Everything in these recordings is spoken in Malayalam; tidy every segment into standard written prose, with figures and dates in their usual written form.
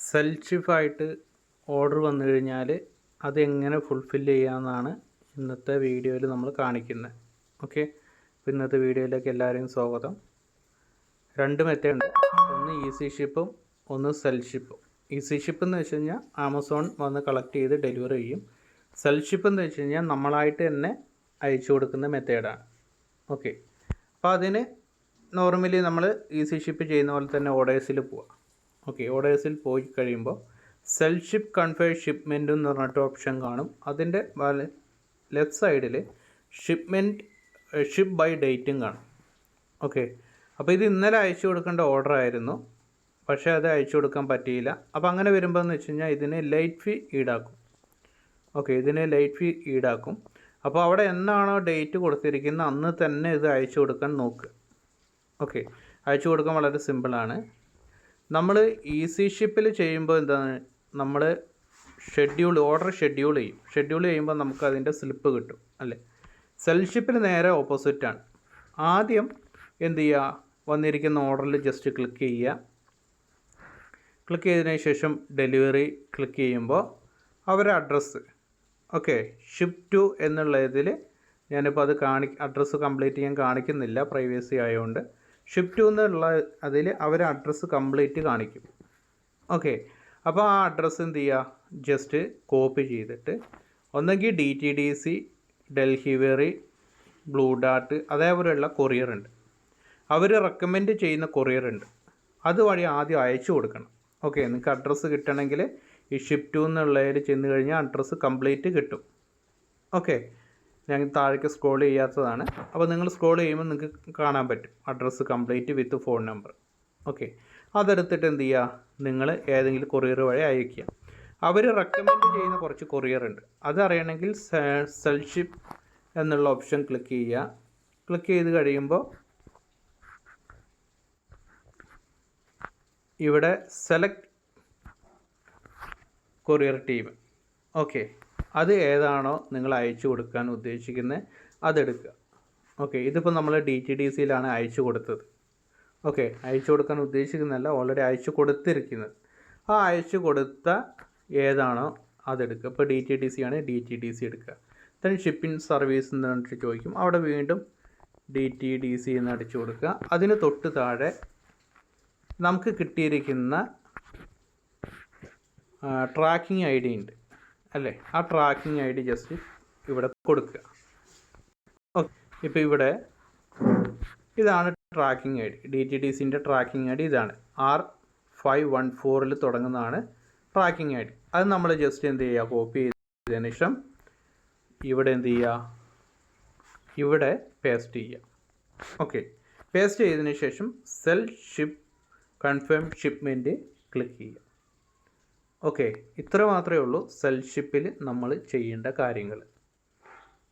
സെൽഷിപ്പായിട്ട് ഓർഡർ വന്നു കഴിഞ്ഞാൽ അതെങ്ങനെ ഫുൾഫിൽ ചെയ്യാമെന്നാണ് ഇന്നത്തെ വീഡിയോയിൽ നമ്മൾ കാണിക്കുന്നത്. ഓക്കെ, അപ്പോൾ ഇന്നത്തെ വീഡിയോയിലേക്ക് എല്ലാവരെയും സ്വാഗതം. രണ്ട് മെത്തേഡ് ഉണ്ട്, ഒന്ന് ഈസി ഷിപ്പും ഒന്ന് സെൽഷിപ്പും. ഈസി ഷിപ്പ് എന്ന് വെച്ച് കഴിഞ്ഞാൽ ആമസോൺ വന്ന് കളക്ട് ചെയ്ത് ഡെലിവറി ചെയ്യും. സെൽഷിപ്പ് എന്ന് വെച്ച് കഴിഞ്ഞാൽ നമ്മളായിട്ട് തന്നെ അയച്ചു കൊടുക്കുന്ന മെത്തേഡാണ്. ഓക്കെ, അപ്പോൾ അതിന് നോർമലി നമ്മൾ ഈസി ഷിപ്പ് ചെയ്യുന്ന പോലെ തന്നെ ഓർഡേഴ്സിൽ പോവാം. ഓക്കെ, ഓർഡേഴ്സിൽ പോയി കഴിയുമ്പോൾ സെൽഷിപ്പ് കൺഫേം ഷിപ്മെൻറ്റ് എന്ന് പറഞ്ഞിട്ട് ഓപ്ഷൻ കാണും. അതിൻ്റെ ലെഫ്റ്റ് സൈഡിൽ ഷിപ്പ് ബൈ ഡേറ്റും കാണും. ഓക്കെ, അപ്പോൾ ഇത് ഇന്നലെ അയച്ചു കൊടുക്കേണ്ട ഓർഡർ ആയിരുന്നു, പക്ഷേ അത് അയച്ചു കൊടുക്കാൻ പറ്റിയില്ല. അപ്പോൾ അങ്ങനെ വരുമ്പോൾ എന്ന് വെച്ച് കഴിഞ്ഞാൽ ഇതിന് ലേറ്റ് ഫീ ഈടാക്കും. ഓക്കെ, ഇതിന് ലേറ്റ് ഫീ ഈടാക്കും. അപ്പോൾ അവിടെ എന്നാണോ ഡേറ്റ് കൊടുത്തിരിക്കുന്നത് അന്ന് തന്നെ ഇത് അയച്ചു കൊടുക്കാൻ നോക്കുക. ഓക്കെ, അയച്ചു കൊടുക്കാൻ വളരെ സിമ്പിളാണ്. നമ്മൾ ഈസി ഷിപ്പിൽ ചെയ്യുമ്പോൾ എന്താണ്, നമ്മൾ ഓർഡർ ഷെഡ്യൂൾ ചെയ്യുമ്പോൾ നമുക്ക് അതിൻ്റെ സ്ലിപ്പ് കിട്ടും അല്ലേ. സെൽഷിപ്പിൽ നേരെ ഓപ്പോസിറ്റാണ്. ആദ്യം എന്ത് ചെയ്യുക, വന്നിരിക്കുന്ന ഓർഡറിൽ ജസ്റ്റ് ക്ലിക്ക് ചെയ്യുക. ക്ലിക്ക് ചെയ്തതിന് ശേഷം ഡെലിവറി ക്ലിക്ക് ചെയ്യുമ്പോൾ അവരുടെ അഡ്രസ്സ്, ഓക്കെ, ഷിപ്പ് ടു എന്നുള്ള ഇതിൽ ഞാനിപ്പോൾ അത് അഡ്രസ്സ് കംപ്ലീറ്റ് ചെയ്യാൻ കാണിക്കുന്നില്ല, പ്രൈവസി ആയതുകൊണ്ട്. ഷിപ്പ് ടു എന്നുള്ള അതിൽ അവർ അഡ്രസ്സ് കംപ്ലീറ്റ് കാണിക്കും. ഓക്കെ, അപ്പോൾ ആ അഡ്രസ്സ് എന്ത് ചെയ്യുക, ജസ്റ്റ് കോപ്പി ചെയ്തിട്ട് ഒന്നെങ്കിൽ DTDC, ഡൽഹി വെറി, ബ്ലൂ ഡാർട്ട് അതേപോലെയുള്ള കൊറിയർ ഉണ്ട്, അവർ റെക്കമെൻഡ് ചെയ്യുന്ന കൊറിയർ ഉണ്ട്, അതുവഴി ആദ്യം അയച്ചു കൊടുക്കണം. ഓക്കെ, നിങ്ങൾക്ക് അഡ്രസ്സ് കിട്ടണമെങ്കിൽ ഈ ഷിപ്പ് ടു എന്നുള്ളതിൽ ചെന്ന് കഴിഞ്ഞാൽ അഡ്രസ്സ് കംപ്ലീറ്റ് കിട്ടും. ഓക്കെ, ഞാൻ താഴേക്ക് സ്ക്രോൾ ചെയ്യാത്തതാണ്. അപ്പോൾ നിങ്ങൾ സ്ക്രോൾ ചെയ്യുമ്പോൾ നിങ്ങൾക്ക് കാണാൻ പറ്റും അഡ്രസ്സ് കംപ്ലീറ്റ് വിത്ത് ഫോൺ നമ്പർ. ഓക്കെ, അതെടുത്തിട്ട് എന്ത് ചെയ്യുക, നിങ്ങൾ ഏതെങ്കിലും കൊറിയർ വഴി അയയ്ക്കുക. അവർ റെക്കമെൻഡ് ചെയ്യുന്ന കുറച്ച് കൊറിയർ ഉണ്ട്, അതറിയണമെങ്കിൽ സെൽഷിപ്പ് എന്നുള്ള ഓപ്ഷൻ ക്ലിക്ക് ചെയ്യുക. ക്ലിക്ക് ചെയ്ത് കഴിയുമ്പോൾ ഇവിടെ സെലക്ട് കൊറിയർ ടീം. ഓക്കെ, അത് ഏതാണോ നിങ്ങൾ അയച്ചു കൊടുക്കാൻ ഉദ്ദേശിക്കുന്നത് അതെടുക്കുക. ഓക്കെ, ഇതിപ്പോൾ നമ്മൾ DTDCയിലാണ് അയച്ചു കൊടുത്തത്. ഓക്കെ, അയച്ചു കൊടുക്കാൻ ഉദ്ദേശിക്കുന്നതല്ല, ഓൾറെഡി അയച്ചു കൊടുത്തിരിക്കുന്നത്. ആ അയച്ചു കൊടുത്ത ഏതാണോ അതെടുക്കുക. ഇപ്പോൾ DTDC ആണ്, DTDC എടുക്കുക. then ഷിപ്പിംഗ് സർവീസ് എന്ന് പറഞ്ഞിട്ട് ചോദിക്കും, അവിടെ വീണ്ടും DTDC എന്ന് അടിച്ചു കൊടുക്കുക. അതിന് തൊട്ട് താഴെ നമുക്ക് കിട്ടിയിരിക്കുന്ന ട്രാക്കിംഗ് ID ഉണ്ട് അല്ലേ, ആ ട്രാക്കിംഗ് ID ജസ്റ്റ് ഇവിടെ കൊടുക്കുക. ഓക്കെ, ഇപ്പോൾ ഇവിടെ ഇതാണ് ട്രാക്കിംഗ് ID, DTDCൻ്റെ ട്രാക്കിംഗ് ID ഇതാണ്. R514 തുടങ്ങുന്നതാണ് tracking ID. അത് നമ്മൾ ജസ്റ്റ് എന്ത് ചെയ്യുക, കോപ്പി ചെയ്തതിന് ശേഷം ഇവിടെ എന്ത് ചെയ്യുക, ഇവിടെ പേസ്റ്റ് ചെയ്യുക. ഓക്കെ, പേസ്റ്റ് ചെയ്തതിന് ശേഷം സെൽഷിപ്പ് കൺഫേം ഷിപ്മെൻറ്റ് ക്ലിക്ക് ചെയ്യുക. ഓക്കെ, ഇത്ര മാത്രമേ ഉള്ളൂ സെൽഷിപ്പിൽ നമ്മൾ ചെയ്യേണ്ട കാര്യങ്ങൾ.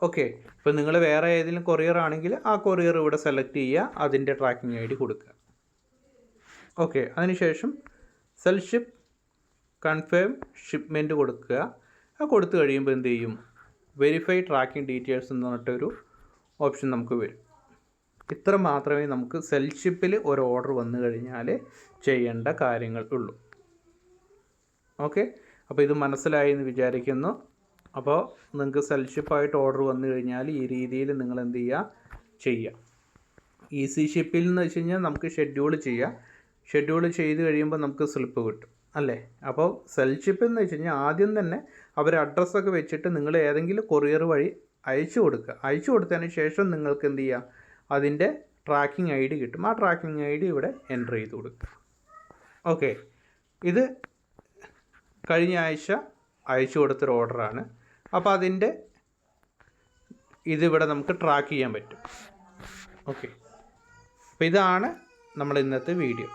ഓക്കെ, ഇപ്പോൾ നിങ്ങൾ വേറെ ഏതെങ്കിലും കൊറിയർ ആണെങ്കിൽ ആ കൊറിയർ ഇവിടെ സെലക്ട് ചെയ്യുക, അതിൻ്റെ ട്രാക്കിംഗ് ID കൊടുക്കുക. ഓക്കെ, അതിനുശേഷം സെൽഷിപ്പ് കൺഫേം ഷിപ്മെൻറ്റ് കൊടുക്കുക. ആ കൊടുത്തു കഴിയുമ്പോൾ എന്ത് ചെയ്യും, വെരിഫൈ ട്രാക്കിംഗ് ഡീറ്റെയിൽസ് എന്ന് പറഞ്ഞിട്ടൊരു ഓപ്ഷൻ നമുക്ക് വരും. ഇത്ര മാത്രമേ നമുക്ക് സെൽഷിപ്പിൽ ഒരു ഓർഡർ വന്നു കഴിഞ്ഞാൽ ചെയ്യേണ്ട കാര്യങ്ങൾ ഉള്ളൂ. ഓക്കെ, അപ്പോൾ ഇത് മനസ്സിലായി എന്ന് വിചാരിക്കുന്നു. അപ്പോൾ നിങ്ങൾക്ക് സെൽഷിപ്പായിട്ട് ഓർഡർ വന്നു കഴിഞ്ഞാൽ ഈ രീതിയിൽ നിങ്ങൾ എന്ത് ചെയ്യുക. ഈസി ഷിപ്പിൽ എന്ന് വെച്ച് കഴിഞ്ഞാൽ നമുക്ക് ഷെഡ്യൂൾ ചെയ്ത് കഴിയുമ്പോൾ നമുക്ക് സ്ലിപ്പ് കിട്ടും അല്ലേ. അപ്പോൾ സെൽഷിപ്പ് എന്ന് വെച്ച് കഴിഞ്ഞാൽ ആദ്യം തന്നെ അവർ അഡ്രസ്സൊക്കെ വെച്ചിട്ട് നിങ്ങൾ ഏതെങ്കിലും കൊറിയർ വഴി അയച്ചു കൊടുക്കുക. അയച്ചു കൊടുത്തതിന് ശേഷം നിങ്ങൾക്ക് എന്ത് ചെയ്യുക, അതിൻ്റെ ട്രാക്കിംഗ് ID കിട്ടും. ആ ട്രാക്കിംഗ് ID ഇവിടെ എൻ്റർ ചെയ്ത് കൊടുക്കുക. ഓക്കെ, ഇത് കഴിഞ്ഞ ആഴ്ച അയച്ചു കൊടുത്തൊരു ഓർഡറാണ്. അപ്പോൾ അതിൻ്റെ ഇതിവിടെ നമുക്ക് ട്രാക്ക് ചെയ്യാൻ പറ്റും. ഓക്കെ, അപ്പോൾ ഇതാണ് നമ്മൾ ഇന്നത്തെ വീഡിയോ.